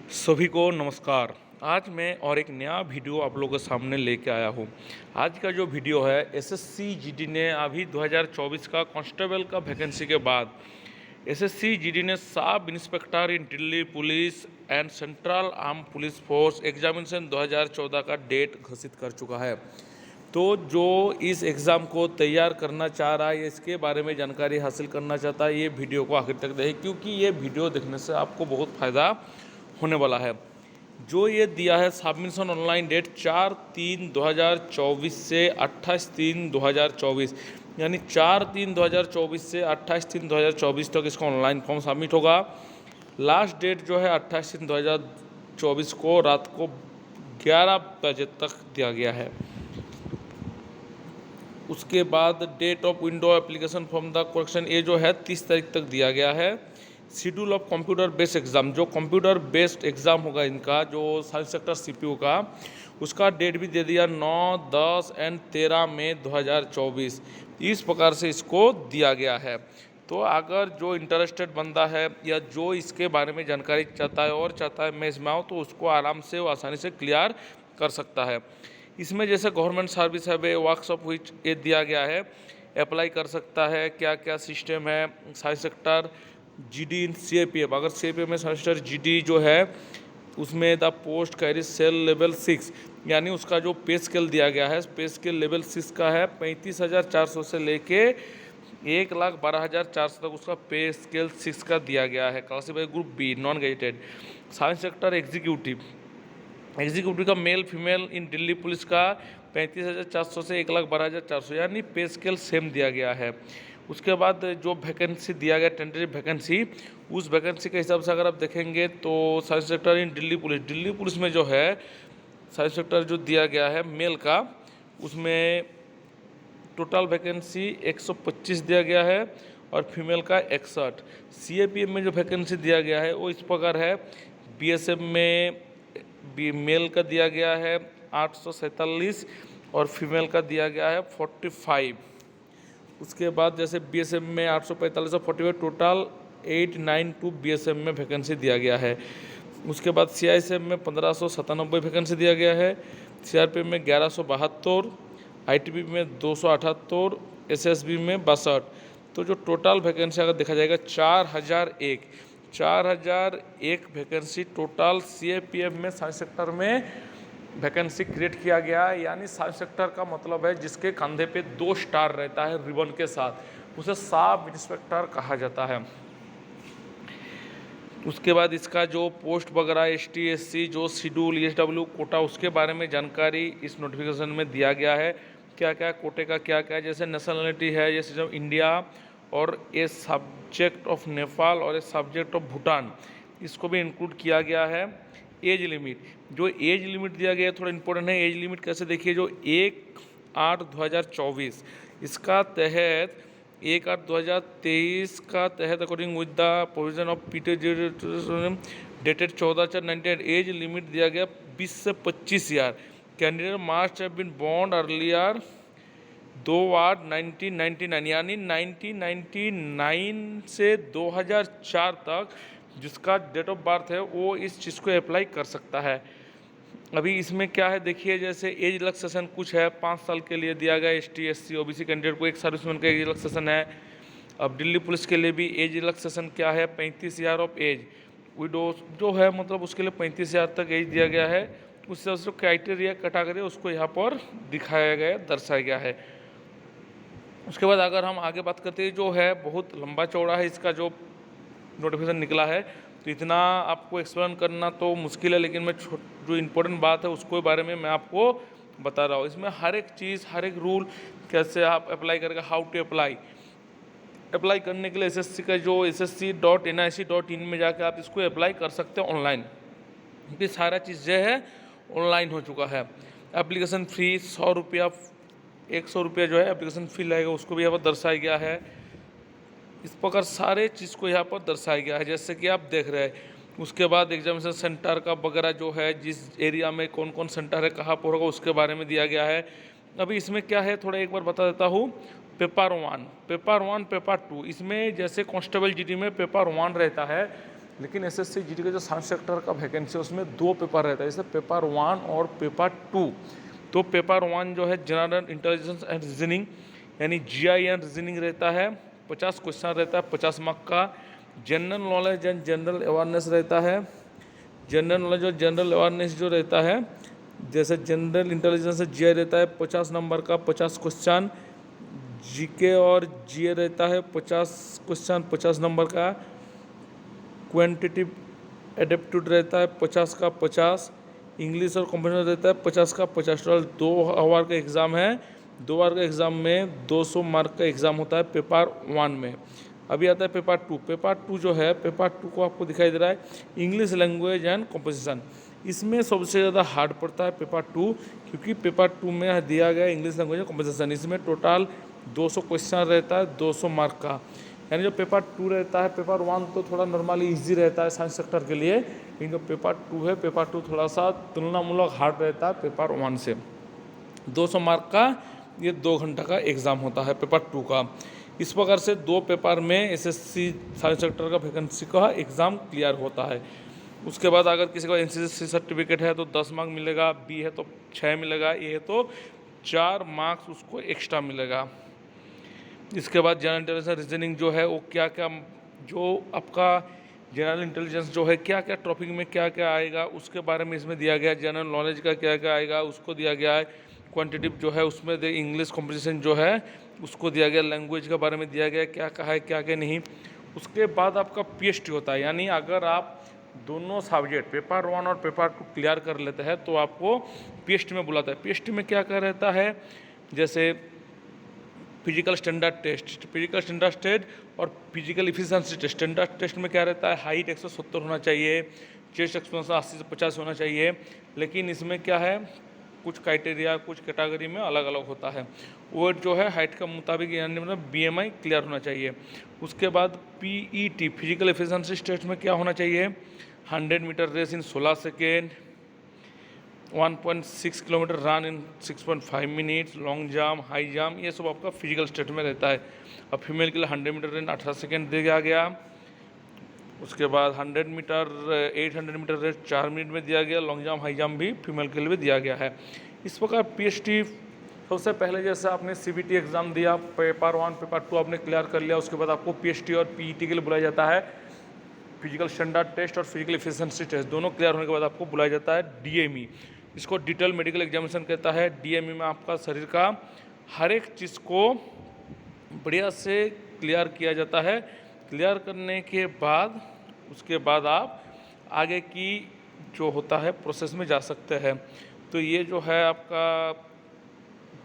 सभी को नमस्कार। आज मैं और एक नया वीडियो आप लोगों के सामने लेके आया हूँ। आज का जो वीडियो है एसएससी जीडी ने अभी 2024 का कांस्टेबल का वैकेंसी के बाद एसएससी जीडी ने sub inspector in Delhi police and central arm police force examination 2014 का डेट घोषित कर चुका है। तो जो इस एग्ज़ाम को तैयार करना चाह रहा है, इसके बारे में जानकारी हासिल करना चाहता है, ये वीडियो को आखिर तक देखें, क्योंकि ये वीडियो देखने से आपको बहुत फ़ायदा होने वाला है। जो ये दिया है सबमिशन ऑनलाइन डेट 4/3/2024 से 28/3/2024, यानी 4/3/2024 से 28/3/2024 तक इसका ऑनलाइन फॉर्म सबमिट होगा। लास्ट डेट जो है 28/3/2024 को रात को 11 बजे तक दिया गया है। उसके बाद date of window application form the correction ये जो है 30 तारीख तक दिया गया है। Schedule of computer based exam, जो कंप्यूटर बेस्ड एग्ज़ाम होगा इनका, जो साइंस सेक्टर सीपीयू का, उसका डेट भी दे दिया 9, 10 एंड 13 मई 2024। इस प्रकार से इसको दिया गया है। तो अगर जो इंटरेस्टेड बंदा है या जो इसके बारे में जानकारी चाहता है और चाहता है मैं इसमें आऊँ, तो उसको आराम से वो आसानी से क्लियर कर सकता है। इसमें जैसे गवर्नमेंट सर्विस है वे वर्कशॉप विच ये दिया गया है, अप्लाई कर सकता है। क्या क्या सिस्टम है, science sector GD in CAPF, अगर सीएपीएफ में साइंस सेक्टर जीडी जो है उसमें the post carry cell level 6, यानी उसका जो पे स्केल दिया गया है, पे स्केल लेवल 6 का है 35,400 से लेके 1,12,400 तक उसका पे स्केल 6 का दिया गया है। Classified group B non gazetted. Science sector executive का male female in Delhi police का 35,400 से 1,12,400, यानी पे स्केल सेम दिया गया है। उसके बाद जो वैकेंसी दिया गया टेंटेटिव वैकेंसी, उस वैकेंसी के हिसाब से अगर आप देखेंगे तो science sector in Delhi police में जो है साइंस सेक्टर जो दिया गया है मेल का, उसमें टोटल वैकेंसी 125 दिया गया है और फीमेल का 61। सीएपीएफ में जो वैकेंसी दिया गया है वो इस प्रकार है। बीएसएफ में मेल का दिया गया है 847 और फीमेल का दिया गया है 45। उसके बाद जैसे बीएसएफ में 845 और 45, टोटल 892 बीएसएफ में वैकेंसी दिया गया है। उसके बाद सीआईएसएफ में 1597 वैकेंसी दिया गया है, सीआरपीएफ में 1172, आईटीबी में 278, एसएसबी में 62। तो जो टोटल वैकेंसी अगर देखा जाएगा 4001 वैकेंसी टोटल सीएपीएफ में साइंस सेक्टर में वैकेंसी क्रिएट किया गया है। यानी साइंस सेक्टर का मतलब है जिसके कंधे पे 2 स्टार रहता है रिबन के साथ, उसे सब इंस्पेक्टर कहा जाता है। उसके बाद इसका जो पोस्ट वगैरह एसटी एससी जो शेड्यूल ईएसडब्ल्यू कोटा, उसके बारे में जानकारी इस नोटिफिकेशन में दिया गया है। क्या क्या कोटे का क्या क्या, जैसे नेशनलिटी है ये सिर्फ इंडिया और ए सब्जेक्ट ऑफ नेपाल और ए सब्जेक्ट ऑफ भूटान, इसको भी इंक्लूड किया गया है। एज लिमिट, जो एज लिमिट दिया गया है थोड़ा इंपॉर्टेंट है। एज लिमिट कैसे देखिए, जो 1/8/2024 इसका तहत 1/8/2023 का तहत according with the provision of PT dated 14/4/98 age limit दिया गया 20 से 25 year. Candidate must have been born earlier 2/8/1999, यानी 1999 से 2004 तक जिसका डेट ऑफ बर्थ है वो इस चीज़ को अप्लाई कर सकता है। अभी इसमें क्या है देखिए, जैसे एज रिलैक्सेशन कुछ है 5 साल के लिए दिया गया एसटी एससी ओबीसी कैंडिडेट को, एक सर्विसमैन का एज रिलैक्सेशन है। अब दिल्ली पुलिस के लिए भी एज रिलैक्सेशन क्या है 35 ईयर ऑफ एज। विडो जो है मतलब उसके लिए 35 ईयर तक एज दिया गया है। उससे जो क्राइटेरिया कैटेगरी उसको यहाँ पर दिखाया गया, दर्शाया गया है। उसके बाद अगर हम आगे बात करते हैं, जो है बहुत लंबा चौड़ा है इसका जो नोटिफिकेशन निकला है, तो इतना आपको एक्सप्लेन करना तो मुश्किल है, लेकिन मैं जो इम्पोर्टेंट बात है उसको बारे में मैं आपको बता रहा हूँ। इसमें हर एक चीज़, हर एक रूल कैसे आप अप्लाई करेंगे, हाउ टू अप्लाई करने के लिए एसएससी का जो ssc.nic.in में जाकर आप इसको अप्लाई कर सकते हैं ऑनलाइन, क्योंकि सारा चीज़ जो है ऑनलाइन हो चुका है। एप्लीकेशन फ़ी 100 रुपया, 100 रुपया जो है एप्लीकेशन फ़ी लगेगा, उसको भी यहाँ पर दर्शाया गया है। इस प्रकार सारे चीज़ को यहाँ पर दर्शाया गया है जैसे कि आप देख रहे हैं। उसके बाद एग्जामिनेशन सेंटर का वगैरह जो है, जिस एरिया में कौन कौन सेंटर है, कहाँ पर होगा, उसके बारे में दिया गया है। अभी इसमें क्या है थोड़ा एक बार बता देता हूँ। पेपर 1, पेपर 2, इसमें जैसे कांस्टेबल जीडी में पेपर 1 रहता है, लेकिन एसएससी जीडी का जो साइंस सेक्टर का वैकेंसी है उसमें 2 पेपर रहता है, जैसे पेपर 1 और पेपर 2। तो पेपर 1 जो है जनरल इंटेलिजेंस एंड रीजनिंग यानी जीआई एंड रीजनिंग रहता है, 50 क्वेश्चन रहता है 50 मार्क का। General knowledge and general awareness रहता है। जनरल नॉलेज और जनरल अवेयरनेस जो रहता है, जैसे जनरल इंटेलिजेंस से जीआई रहता है 50 नंबर का 50 क्वेश्चन, जीके और जीए रहता है 50 क्वेश्चन 50 नंबर का, क्वांटिटिव एडेप्टीट्यूड रहता है 50 का 50, इंग्लिश और कंप्यूटर रहता है 50 का 50। टोटल 2 आवर का एग्ज़ाम है। 2 आवर का एग्ज़ाम में 200 मार्क का एग्ज़ाम होता है पेपर 1 में। अभी आता है पेपर 2। पेपर 2 जो है, पेपर 2 को आपको दिखाई दे रहा है इंग्लिश लैंग्वेज एंड कंपोजिशन। इसमें सबसे ज़्यादा हार्ड पड़ता है पेपर 2, क्योंकि पेपर 2 में दिया गया इंग्लिश लैंग्वेज एंड कंपोजिशन। इसमें टोटल 200 क्वेश्चन रहता है 200 मार्क का। यानी जो पेपर 2 रहता है, पेपर 1 तो थोड़ा नॉर्मली इजी रहता है साइंस सेक्टर के लिए, लेकिन जो पेपर 2 है, पेपर 2 थोड़ा सा तुलनामूलक हार्ड रहता है पेपर 1 से। 200 मार्क का ये 2 घंटा का एग्ज़ाम होता है पेपर 2 का। इस प्रकार से 2 पेपर में एसएससी साइंस सेक्टर का वैकेंसी का एग्ज़ाम क्लियर होता है। उसके बाद अगर किसी को एनसीसी सर्टिफिकेट है तो 10 मार्क मिलेगा, बी है तो 6 मिलेगा, ए है तो 4 मार्क्स उसको एक्स्ट्रा मिलेगा। इसके बाद जनरल इंटेलिजेंस रीजनिंग जो है वो क्या क्या, जो आपका जनरल इंटेलिजेंस जो है क्या क्या टॉपिक में क्या क्या आएगा उसके बारे में इसमें दिया गया है। जनरल नॉलेज का क्या क्या आएगा उसको दिया गया है। क्वांटिटिव जो है उसमें इंग्लिश कॉम्पोजिशन जो है उसको दिया गया। लैंग्वेज के बारे में दिया गया क्या क्या है क्या क्या नहीं। उसके बाद आपका पीएचटी होता है, यानी अगर आप दोनों सब्जेक्ट पेपर 1 और पेपर 2 क्लियर कर लेते हैं तो आपको पीएचटी में बुलाता है। पीएचटी में क्या क्या रहता है, जैसे physical standard test, physical standard test और physical efficiency test. Standard test में क्या रहता है, हाइट 170 होना चाहिए, चेस्ट एक्सपेंशन 80 से 50 होना चाहिए। लेकिन इसमें क्या है, कुछ क्राइटेरिया कुछ कैटेगरी में अलग अलग होता है। वेट जो है हाइट का मुताबिक, यानी मतलब बीएमआई क्लियर होना चाहिए। उसके बाद पीईटी फिजिकल एफिशिएंसी टेस्ट में क्या होना चाहिए, 100 metre race in 16 second, 1.6 kilometre run in 6.5 minutes, long jump, high jump, ये सब आपका फिजिकल स्टेट में रहता है। अब फीमेल के लिए 100 मीटर रन 18 सेकेंड दिया गया। उसके बाद 100 मीटर 800 मीटर रेस 4 मिनट में दिया गया। लॉन्ग जंप हाई जंप भी फीमेल के लिए भी दिया गया है। इस प्रकार पीएचटी सबसे पहले जैसे आपने सीबीटी एग्ज़ाम दिया, पेपर 1 पेपर 2 आपने क्लियर कर लिया, उसके बाद आपको पीएचटी और पीईटी के लिए बुलाया जाता है। फिजिकल स्टैंडर्ड टेस्ट और फिजिकल एफिशिएंसी टेस्ट दोनों क्लियर होने के बाद आपको बुलाया जाता है डीएमई। इसको डिटेल मेडिकल एग्जामिनेशन कहता है। डीएमई में आपका शरीर का हर एक चीज़ को बढ़िया से क्लियर किया जाता है। क्लियर करने के बाद उसके बाद आप आगे की जो होता है प्रोसेस में जा सकते हैं। तो ये जो है आपका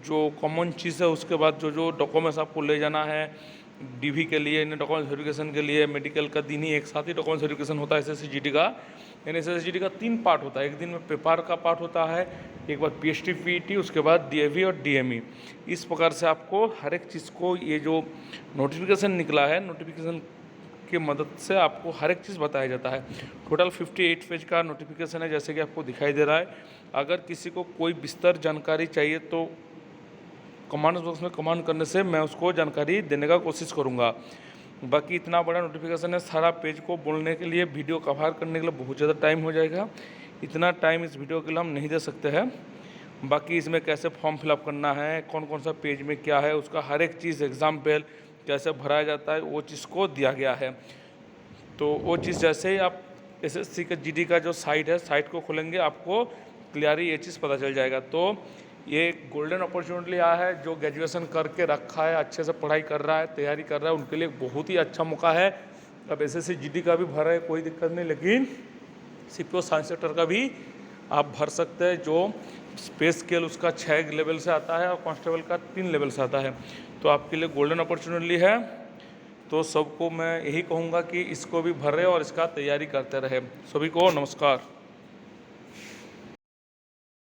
जो कॉमन चीज़ है, उसके बाद जो जो डॉक्यूमेंट्स आपको ले जाना है डीवी के लिए, इन डॉक्यूमेंट्स वेरिफिकेशन के लिए, मेडिकल का दिन ही एक साथ ही डॉक्यूमेंट्स वेरिफिकेशन होता है एसएससी जीडी का। यानी एसएससी जीडी का 3 पार्ट होता है। एक दिन में पेपर का पार्ट होता है, एक बार पीएचटी पीईटी, उसके बाद डीएवी और डीएमई। इस प्रकार से आपको हर एक चीज़ को, ये जो नोटिफिकेशन निकला है, नोटिफिकेशन की मदद से आपको हर एक चीज़ बताया जाता है। टोटल 58 पेज का नोटिफिकेशन है, जैसे कि आपको दिखाई दे रहा है। अगर किसी को कोई विस्तार जानकारी चाहिए तो कमेंट बॉक्स में कमेंट करने से मैं उसको जानकारी देने का कोशिश करूँगा। बाकी इतना बड़ा नोटिफिकेशन है, सारा पेज को बोलने के लिए, वीडियो कवर करने के लिए बहुत ज़्यादा टाइम हो जाएगा। इतना टाइम इस वीडियो के लिए हम नहीं दे सकते हैं। बाकी इसमें कैसे फॉर्म फिलअप करना है, कौन कौन सा पेज में क्या है, उसका हर एक चीज़ एग्जाम्पल कैसे भराया जाता है, वो चीज़ को दिया गया है। तो वो चीज़ जैसे ही आप एसएससी का जीडी का जो साइट है, साइट को खोलेंगे आपको क्लियरली ये चीज़ पता चल जाएगा। तो ये गोल्डन अपॉर्चुनिटी आया है, जो ग्रेजुएशन करके रखा है, अच्छे से पढ़ाई कर रहा है, तैयारी कर रहा है, उनके लिए बहुत ही अच्छा मौका है। अब एसएससी जीडी का भी भर रहे, कोई दिक्कत नहीं, लेकिन सीपीओ साइंस सेक्टर का भी आप भर सकते हैं, जो स्पेस स्केल उसका 6 लेवल से आता है और कांस्टेबल का 3 लेवल से आता है। तो आपके लिए गोल्डन अपॉर्चुनिटी है। तो सबको मैं यही कहूँगा कि इसको भी भर रहे और इसका तैयारी करते रहे। सभी को नमस्कार।